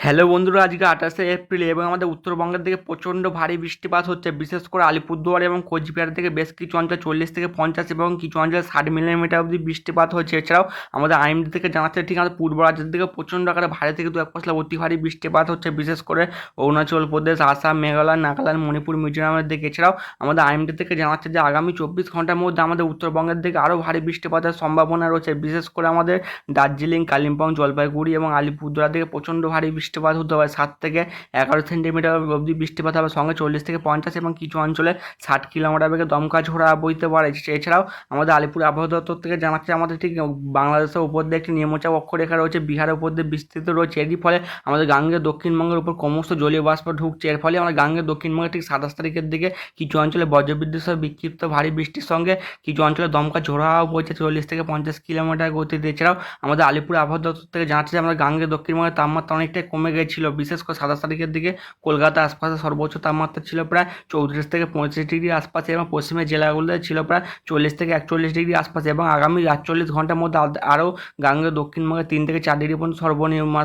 Hello বন্ধুরা, আজকে 28শে April এবং আমাদের উত্তরবঙ্গের দিকে প্রচণ্ড ভারী বৃষ্টিপাত হচ্ছে। বিশেষ করে আলিপুরদুয়ার এবং কোচবিহার থেকে বেশ কিছু অঞ্চল 40 থেকে 50 এবং কিছু অঞ্চলে 60 মিলিমিটার অবধি বৃষ্টিপাত হচ্ছে। এছাড়াও আমাদের আইএমডি থেকে জানাচ্ছে ঠিক আমাদের পূর্ব রাজ্যের দিকে প্রচণ্ড আকারে ভারী থেকে দু এক পশলা অতি ভারী বৃষ্টিপাত হচ্ছে, বিশেষ করে অরুণাচল প্রদেশ, আসাম, মেঘালয়, নাগাল্যান্ড, মণিপুর, মিজোরামের দিকে। এছাড়াও আমাদের আইএমডি থেকে জানাচ্ছে যে আগামী 24 ঘন্টার মধ্যে আমাদের উত্তরবঙ্গের দিকে আরও ভারী বৃষ্টিপাতের সম্ভাবনা রয়েছে। বিশেষ করে আমাদের দার্জিলিং, কালিম্পং, জলপাইগুড়ি এবং আলিপুরদুয়ার দিকে প্রচণ্ড ভারী বৃষ্টিপাত হতে পারে। 7 থেকে 11 সেন্টিমিটার অবধি বৃষ্টিপাত হবে, সঙ্গে 40 থেকে 50 এবং কিছু অঞ্চলে 60 কিলোমিটার বেগে দমকা ঝোড়া বইতে পারে। এছাড়াও আমাদের আলিপুর আবহাওয়া দপ্তর থেকে জানাচ্ছে আমাদের ঠিক বাংলাদেশের উপর দিয়ে একটি নিম্নচাপ অক্ষরেখা রয়েছে, বিহারের উপর দিয়ে বিস্তৃত রয়েছে। এরই ফলে আমাদের গাঙ্গেয় দক্ষিণবঙ্গের উপর ক্রমশ জলীয় বাষ্প ঢুকছে। এর ফলে আমাদের গাঙ্গেয় দক্ষিণবঙ্গে ঠিক 27 তারিখের দিকে কিছু অঞ্চলে বজ্রবিদ্যুৎ সহ বিক্ষিপ্ত ভারী বৃষ্টির সঙ্গে কিছু অঞ্চলে দমকা ঝোড়াও বইছে 40 থেকে 50 কিলোমিটার গতিতে। এছাড়াও আমাদের আলিপুর আবহাওয়া দপ্তর থেকে জানাচ্ছে যে আমরা গাঙ্গেয় দক্ষিণবঙ্গের তাপমাত্রা অনেকটাই কমে গেছিলো। বিশেষ করে 27 তারিখের দিকে কলকাতা আশপাশে সর্বোচ্চ তাপমাত্রা ছিল প্রায় 34 থেকে 35 ডিগ্রি আশপাশে এবং পশ্চিমের জেলাগুলোতে ছিল প্রায় 40 থেকে 41 ডিগ্রি আশপাশে। এবং আগামী 48 ঘন্টার মধ্যে আরও গাঙ্গেয় দক্ষিণবঙ্গে 3 থেকে 4 ডিগ্রি পর্যন্ত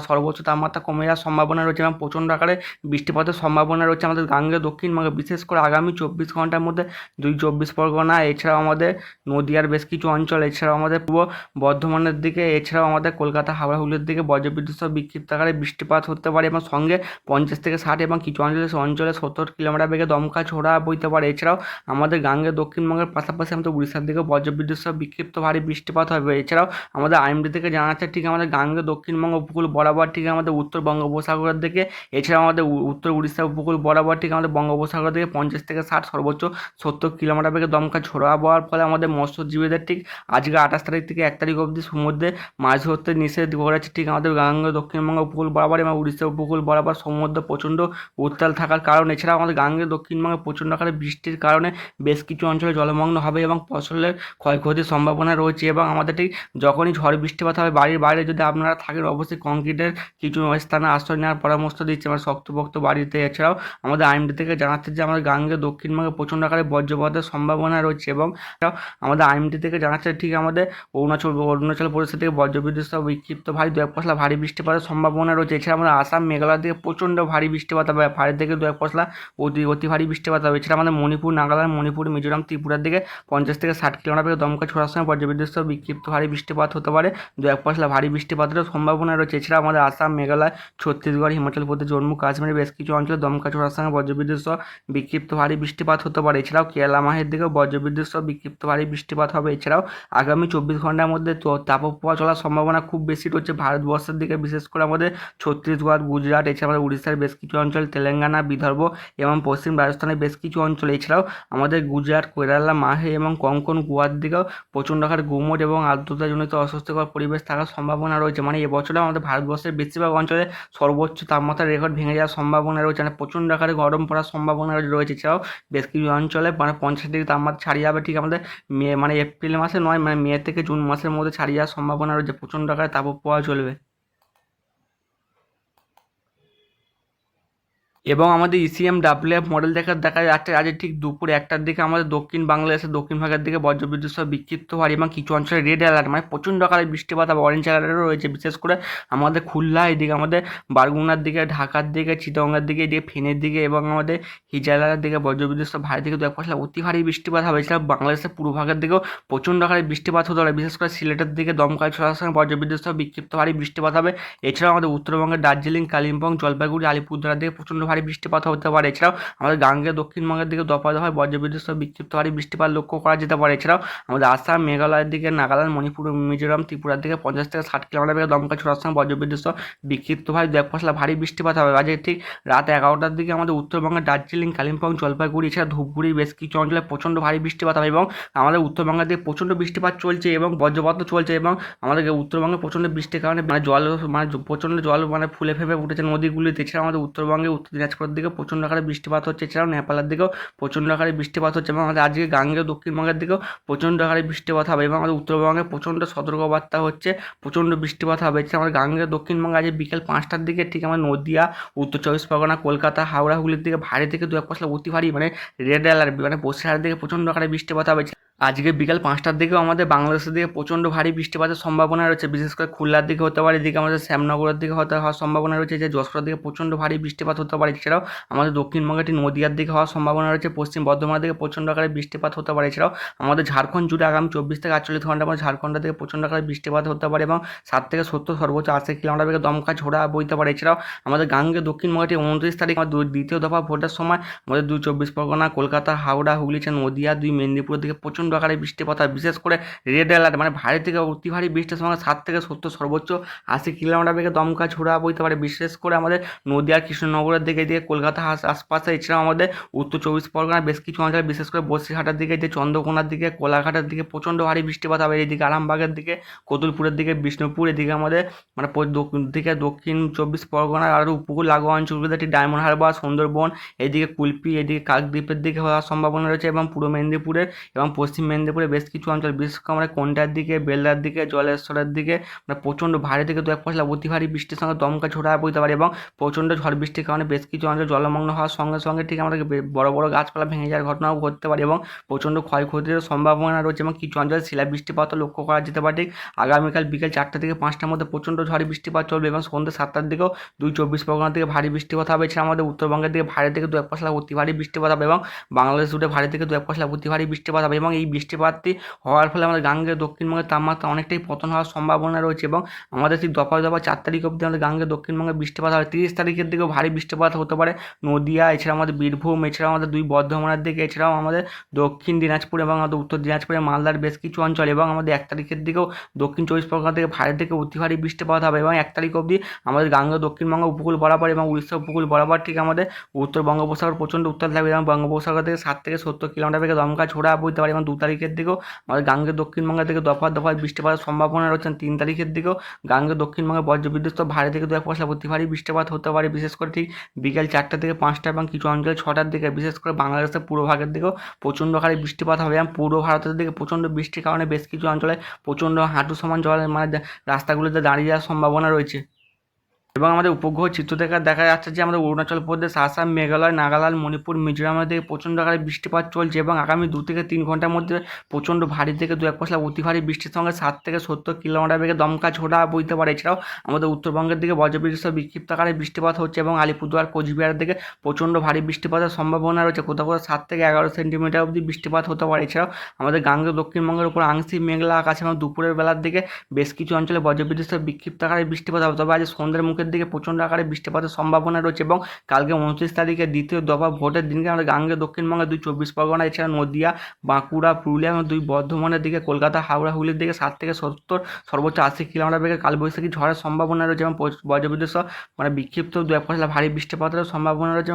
সর্বোচ্চ তাপমাত্রা কমে যাওয়ার সম্ভাবনা রয়েছে এবং প্রচণ্ড আকারে বৃষ্টিপাতের সম্ভাবনা রয়েছে আমাদের গাঙ্গেয় দক্ষিণবঙ্গে। বিশেষ করে আগামী 24 ঘন্টার মধ্যে 2 চব্বিশ পরগনা, এছাড়াও আমাদের নদিয়ার বেশ কিছু অঞ্চল, এছাড়াও আমাদের পূর্ব বর্ধমানের দিকে, এছাড়াও আমাদের কলকাতা, হাওড়া, হুগলির দিকে বজ্রবিদ্যুৎ সহ বিক্ষিপ্ত আকারে বৃষ্টিপাত হতে পারে এবং সঙ্গে 50 থেকে 60 এবং কিছু অঞ্চলে 70 কিলোমিটার বেগে দমকা ঝোড়া বইতে পারে। এছাড়াও আমাদের গাঙ্গেয় দক্ষিণবঙ্গের পাশাপাশি আমাদের উড়িষ্যার দিকেও বজ্রবিদ্যুৎ সহ বিক্ষিপ্ত ভারী বৃষ্টিপাত হবে। এছাড়াও আমাদের আইএমডি থেকে জানাচ্ছে ঠিক আমাদের গাঙ্গেয় দক্ষিণবঙ্গ উপকূল বরাবর ঠিক আমাদের উত্তর বঙ্গোপসাগরের দিকে, এছাড়াও আমাদের উত্তর উড়িষ্যা উপকূল বরাবর ঠিক আমাদের বঙ্গোপসাগর থেকে 50 থেকে 60 সর্বোচ্চ 70 কিলোমিটার বেগে দমকা ঝোড়া হওয়ার ফলে আমাদের মৎস্যজীবীদের ঠিক আজকে 28 তারিখ থেকে 1 তারিখ অবধি সমুদ্রে মাছ ধরতে নিষেধ করেছে ঠিক আমাদের গাঙ্গেয় দক্ষিণবঙ্গ উপকূল বরাবর এবং উড়িষ্যা উপকূল বরাবর সমুদ্র প্রচণ্ড উত্তাল থাকার কারণে। এছাড়াও আমাদের গাঙ্গেয় দক্ষিণবঙ্গে প্রচণ্ড আকারে বৃষ্টির কারণে বেশ কিছু অঞ্চলে জলমগ্ন হবে এবং ফসলের ক্ষয়ক্ষতির সম্ভাবনা রয়েছে। এবং আমাদের ঠিক যখনই ঝড় বৃষ্টিপাত হবে, বাড়ির বাইরে যদি আপনারা থাকেন অবশ্যই কংক্রিটের কিছু স্থানে আশ্রয় নেওয়ার পরামর্শ দিচ্ছে মানে শক্তপোক্ত বাড়িতে। এছাড়াও আমাদের আইএমডি থেকে জানাচ্ছে যে আমাদের গাঙ্গেয় দক্ষিণবঙ্গে প্রচণ্ড আকারে বজ্রপাতের সম্ভাবনা রয়েছে। এবং আমাদের আইএমডি থেকে জানাচ্ছে ঠিক আমাদের অরুণাচল প্রদেশ থেকে বজ্রবিদ্যুৎ সহ বিক্ষিপ্ত ভারী দু এক পশলা ভারী বৃষ্টিপাতের সম্ভাবনা রয়েছে। এছাড়া আমাদের আসাম, মেঘালয় দিকে প্রচণ্ড ভারী বৃষ্টিপাত হবে, ভারী থেকে দু এক পশলা অতি ভারী বৃষ্টিপাত হবে। এছাড়া আমাদের মণিপুর, নাগাল্যান্ড, মিজোরাম, ত্রিপুরার দিকে 50 থেকে 60 কিলোমিটার বেগে দমকা ছোড়ার সময় বজ্রবিদ্যুৎ সহ বিক্ষিপ্ত ভারী বৃষ্টিপাত হতে পারে, দু এক পশলা ভারী বৃষ্টিপাতেরও সম্ভাবনা রয়েছে। এছাড়া আমাদের আসাম, মেঘালয়, ছত্তিশগড়, হিমাচল প্রদেশ, জম্মু কাশ্মীরের বেশ কিছু অঞ্চলে দমকা ছোড়ার সঙ্গে বজ্রবিদ্যুৎ সহ বিক্ষিপ্ত ভারী বৃষ্টিপাত হতে পারে। এছাড়াও কেরালা মাহের দিকেও বজ্রবিদ্যুৎ সহ বিক্ষিপ্ত ভারী বৃষ্টিপাত হবে। এছাড়াও আগামী 24 ঘন্টার মধ্যে তাপপ্রবাহ চলার সম্ভাবনা খুব বেশি রয়েছে ভারতবর্ষের দিকে, বিশেষ করে আমাদের ছত্তিশগড়, গুজরাট, এছাড়া আমাদের উড়িষ্যার বেশ কিছু অঞ্চল, তেলেঙ্গানা, বিদর্ভ এবং পশ্চিম রাজস্থানের বেশ কিছু অঞ্চল। এছাড়াও আমাদের গুজরাট, কেরালা, মাহে এবং কোঙ্কণ, গোয়ার দিকেও প্রচণ্ড আকারে গুমোট এবং আর্দ্রতাজনিত অস্বস্তিকর পরিবেশ থাকার সম্ভাবনা রয়েছে। মানে এবছরেও আমাদের ভারতবর্ষের বেশিরভাগ অঞ্চলে সর্বোচ্চ তাপমাত্রার রেকর্ড ভেঙে যাওয়ার সম্ভাবনা রয়েছে, মানে প্রচণ্ড আকারে গরম পড়ার সম্ভাবনা রয়েছে। এছাড়াও বেশ কিছু অঞ্চলে মানে 50 ডিগ্রি তাপমাত্রা ছাড়িয়ে যাবে ঠিক আমাদের এপ্রিল মাসে নয়, মানে মে থেকে জুন মাসের মধ্যে ছাড়িয়ে যাওয়ার সম্ভাবনা রয়েছে, প্রচণ্ড আকারে তাপপ্রবাহ চলবে। এবং আমাদের ইসিএমডাব্লিউএফ মডেল দেখা যাচ্ছে আজ ঠিক দুপুর 1টার দিকে আমাদের দক্ষিণ বাংলাদেশের দক্ষিণ ভাগের দিকে বজ্রবিদ্যুৎ সহ বিক্ষিপ্ত হয় এবং কিছু অঞ্চলে রেড অ্যালার্ট মানে প্রচণ্ড আকারে বৃষ্টিপাত হবে, অরেঞ্জ অ্যালার্টও রয়েছে। বিশেষ করে আমাদের খুলনা এদিকে, আমাদের বারগুনার দিকে, ঢাকার দিকে, চিটাগংয়ের দিকে, এদিকে ফেনের দিকে এবং আমাদের হিজালার দিকে বজ্রবিদ্যুৎ সহ ভারী থেকে দু এক পশলা অতি ভারী বৃষ্টিপাত হবে। এছাড়া বাংলাদেশের পূর্ব ভাগের দিকেও প্রচণ্ড আকারে বৃষ্টিপাত হতে পারে, বিশেষ করে সিলেটের দিকে দমকা ছোড়ার সঙ্গে বজ্রবিদ্যুৎ সহ বিক্ষিপ্ত ভারী বৃষ্টিপাত হবে। এছাড়াও আমাদের উত্তরবঙ্গের দার্জিলিং, কালিম্পং, জলপাইগুড়ি, আলিপুরদুয়ার দিকে প্রচণ্ড ভারী বৃষ্টিপাত হতে পারে। এছাড়াও আমাদের গাঙ্গেয় দক্ষিণবঙ্গের দিকে দফায় দফায় বজ্রবিদ্যুৎ সহ বিক্ষিপ্ত ভারী বৃষ্টিপাত লক্ষ্য করা যেতে পারে। এছাড়াও আমাদের আসাম, মেঘালয়ের দিকে, নাগাল্যান্ড, মণিপুর, মিজোরাম, ত্রিপুরার দিকে 50 থেকে 60 কিলোমিটার বেগে দমকা ছোড়ার সঙ্গে বজ্রবিদ্যুৎ সহ বিক্ষিপ্ত ভারী দু এক পশলা ভারী বৃষ্টিপাত হবে। আজকে ঠিক রাত 11টার দিকে আমাদের উত্তরবঙ্গের দার্জিলিং, কালিম্পং, জলপাইগুড়ি, এছাড়া ধূপগুড়ি বেশ কিছু অঞ্চলে প্রচণ্ড ভারী বৃষ্টিপাত হবে এবং আমাদের উত্তরবঙ্গের দিকে প্রচণ্ড বৃষ্টিপাত চলছে এবং বজ্রপাতও চলছে। এবং আমাদের উত্তরবঙ্গে প্রচণ্ড বৃষ্টির কারণে প্রচণ্ড জল ফুলে ফেপে উঠেছে নদীগুলিতে। এছাড়া আমাদের উত্তরবঙ্গে উত্তর দিনাজপুরের দিকে প্রচণ্ড আকারে বৃষ্টিপাত হচ্ছে, এছাড়াও নেপালের দিকেও প্রচণ্ড আকারে বৃষ্টিপাত হচ্ছে এবং আমাদের আজকে গাঙ্গেয় দক্ষিণবঙ্গের দিকেও প্রচণ্ড আকারে বৃষ্টিপাত হবে এবং আমাদের উত্তরবঙ্গে প্রচণ্ড সতর্কবার্তা হচ্ছে, প্রচণ্ড বৃষ্টিপাত হবে। এছাড়া আমাদের গাঙ্গেয় দক্ষিণবঙ্গে আজ বিকেল 5টার দিকে ঠিক আমার নদিয়া, উত্তর চব্বিশ পরগনা, কলকাতা, হাওড়া, হুগলির দিকে ভারী থেকে 2-1 পশলা অতি ভারী মানে রেড অ্যালার্ট মানে বসিরহাটের দিকে প্রচণ্ড আকারে বৃষ্টিপাত হবে। আজকে বিকাল 5টার দিকেও আমাদের বাংলাদেশের দিকে প্রচণ্ড ভারী বৃষ্টিপাতের সম্ভাবনা রয়েছে, বিশেষ করে খুলনার দিকে হতে পারে, এদিকে আমাদের শ্যামনগরের দিকে হওয়ার সম্ভাবনা রয়েছে, যে যশোরের দিকে প্রচণ্ড ভারী বৃষ্টিপাত হতে পারে। এছাড়াও আমাদের দক্ষিণবঙ্গেটি নদিয়ার দিকে হওয়ার সম্ভাবনা রয়েছে, পশ্চিম বর্ধমানের দিকে প্রচণ্ড আকারে বৃষ্টিপাত হতে পারে। এছাড়াও আমাদের ঝাড়খণ্ড জুড়ে আগামী 24 থেকে 48 ঘন্টার মধ্যে ঝাড়খণ্ডের দিকে প্রচণ্ড আকারে বৃষ্টিপাত হতে পারে এবং 60 থেকে 70 সর্বোচ্চ 80 কিলোমিটার বেগে দমকা ঝোড়া বইতে পারে। এছাড়াও আমাদের গাঙ্গে দক্ষিণবঙ্গটি 29 তারিখ আমাদের দ্বিতীয় দফা ভোটের সময় আমাদের 2 চব্বিশ পরগনা, কলকাতা, হাওড়া, হুগলি, নদিয়া, 2 মেদিনীপুরের দিকে প্রচণ্ড আকারে বৃষ্টিপাত হয়, বিশেষ করে রেড অ্যালার্ট মানে ভারী থেকে অতি ভারী বৃষ্টির সঙ্গে 60 থেকে 70 সর্বোচ্চ 80 কিলোমিটার বেগে দমকা ঝোড়া বইতে পারে, বিশেষ করে আমাদের নদিয়া, কৃষ্ণনগরের দিকে, এদিকে কলকাতা আশপাশে। এছাড়াও আমাদের উত্তর চব্বিশ পরগনার বেশ কিছু অঞ্চলে, বিশেষ করে বসিরহাটের দিকে, যে চন্দ্রকোনার দিকে, কোলাঘাটের দিকে প্রচণ্ড ভারী বৃষ্টিপাত হবে, এদিকে আরামবাগের দিকে, কতুলপুরের দিকে, বিষ্ণুপুর, এদিকে আমাদের মানে দিকে দক্ষিণ চব্বিশ পরগনার আরও উপকূল লাগোয়া অঞ্চলগুলোতে একটি ডায়মন্ড হারবার, সুন্দরবন, এদিকে কুলপি, এদিকে কাকদ্বীপের দিকে হওয়ার সম্ভাবনা রয়েছে এবং পূর্ব মেদিনীপুরের এবং পশ্চিম মেদিনীপুরের বেশ কিছু অঞ্চল, বিশেষ করে আমরা কোনটার দিকে, বেলদার দিকে, জলেশ্বরের দিকে মানে প্রচণ্ড ভারী থেকে 2-1 পশলা অতি ভারী বৃষ্টির সঙ্গে দমকা ঝোড়া বইতে পারে এবং প্রচণ্ড ঝড় বৃষ্টির কারণে বেশ কিছু অঞ্চল জলমগ্ন হওয়ার সঙ্গে সঙ্গে ঠিক আমাদের বড় বড় গাছপালা ভেঙে যাওয়ার ঘটনাও ঘটতে পারে এবং প্রচণ্ড ক্ষয়ক্ষতির সম্ভাবনা রয়েছে এবং কিছু অঞ্চলে শিলা বৃষ্টিপাতও লক্ষ্য করা যেতে পারে। ঠিক আগামীকাল বিকেল 4টা থেকে 5টার মধ্যে প্রচণ্ড ঝড় বৃষ্টিপাত চলবে এবং সন্ধ্যে 7টার দিকেও 2 চব্বিশ পরগনার দিকে ভারী বৃষ্টিপাত হবে। এছাড়া আমাদের উত্তরবঙ্গের দিকে ভারী থেকে 2-1 পশলা অতি ভারী বৃষ্টিপাত হবে এবং বাংলাদেশ জুড়ে ভারী থেকে 2-1 পশলা অতি ভারী বৃষ্টিপাত হবে এবং এই বৃষ্টিপাতটি হওয়ার ফলে আমাদের গাঙ্গেয় দক্ষিণবঙ্গের তাপমাত্রা অনেকটাই পতন হওয়ার সম্ভাবনা রয়েছে এবং আমাদের ঠিক দফায় 4 তারিখ অবধি আমাদের গাঙ্গেয় দক্ষিণবঙ্গে বৃষ্টিপাত হবে। 30 তারিখের দিকেও ভারী বৃষ্টিপাত হতে পারে নদিয়া, এছাড়া আমাদের বীরভূম, এছাড়াও আমাদের 2 বর্ধমানের দিকে, এছাড়াও আমাদের দক্ষিণ দিনাজপুর এবং আমাদের উত্তর দিনাজপুরের মালদার বেশ কিছু অঞ্চল এবং আমাদের 1 তারিখের দিকেও দক্ষিণ চব্বিশ পরগনা থেকে ভারী থেকে অতি ভারী বৃষ্টিপাত হবে এবং 1 তারিখ অবধি আমাদের গাঙ্গেয় দক্ষিণবঙ্গ উপকূল বরাবর এবং উড়িষ্যা উপকূল বরাবর ঠিক আমাদের উত্তর বঙ্গোপসাগর প্রচণ্ড উত্তাল থাকবে এবং বঙ্গোপসাগর থেকে 60 থেকে 70 কিলোমিটার বেগে দমকা ঝোড়া বইতে পারে এবং 2 তারিখের দিকেও আমাদের গাঙ্গেয় দক্ষিণবঙ্গের দিকে দফায় দফায় বৃষ্টিপাতের সম্ভাবনা রয়েছে। 3 তারিখের দিকেও গাঙ্গেয় দক্ষিণবঙ্গে বজ্রবিদ্যুৎ সহ ভারী থেকে 2-1 পশলা অতি ভারী বৃষ্টিপাত হতে পারে, বিশেষ করে ঠিক বিকেল 4টা থেকে 5টা এবং কিছু অঞ্চলে 6টার দিকে, বিশেষ করে বাংলাদেশের পূর্ব ভাগের দিকেও প্রচণ্ড হারে বৃষ্টিপাত হবে এবং পূর্ব ভারতের দিকে প্রচণ্ড বৃষ্টির কারণে বেশ কিছু অঞ্চলে প্রচণ্ড হাঁটু সমান জল মানে রাস্তাগুলোতে দাঁড়িয়ে যাওয়ার সম্ভাবনা রয়েছে। এবং আমাদের উপগ্রহ চিত্র দেখা যাচ্ছে যে আমাদের অরুণাচল প্রদেশ, আসাম, মেঘালয়, নাগাল্যান্ড, মণিপুর, মিজোরামের দিকে প্রচণ্ড আকারে বৃষ্টিপাত চলছে এবং আগামী 2 থেকে 3 ঘন্টার মধ্যে প্রচণ্ড ভারী থেকে 2-1 পশলা অতি ভারী বৃষ্টির সঙ্গে 60 থেকে 70 কিলোমিটার বেগে দমকা ঝোড়া বইতে পারে। এছাড়াও আমাদের উত্তরবঙ্গের দিকে বজ্রবিদ্যুৎ সহ বিক্ষিপ্ত আকারে বৃষ্টিপাত হচ্ছে এবং আলিপুরদুয়ার, কোচবিহারের দিকে প্রচণ্ড ভারী বৃষ্টিপাতের সম্ভাবনা রয়েছে, কোথাও কোথাও 7 থেকে 11 সেন্টিমিটার অবধি বৃষ্টিপাত হতে পারে। এছাড়াও আমাদের গাঙ্গেয় দক্ষিণবঙ্গের উপর আংশিক মেঘলা আকাশ এবং দুপুরের বেলার দিকে বেশ কিছু অঞ্চলে বজ্রবিদ্যুৎ সহ বিক্ষিপ্ত আকারে বৃষ্টিপাত হবে, তবে আজ সন্ধ্যের মুখের দিকে প্রচণ্ড আকারে বৃষ্টিপাতের সম্ভাবনা রয়েছে এবং কালকে 29 তারিখে দ্বিতীয় দফা ভোটের দিনকে আমাদের গাঙ্গেয় দক্ষিণবঙ্গে 2 চব্বিশ পরগনা, এছাড়া নদিয়া, বাঁকুড়া, পুরুলিয়া এবং 2 বর্ধমানের দিকে, কলকাতা, হাওড়া, হুগলির দিকে 60 থেকে 70 সর্বোচ্চ 80 কিলোমিটার বেগে কালবৈশাখী ঝড়ের সম্ভাবনা রয়েছে এবং বজ্রবিদ্যুৎ সহ মানে বিক্ষিপ্ত 2-1 পশলা ভারী বৃষ্টিপাতের সম্ভাবনা রয়েছে।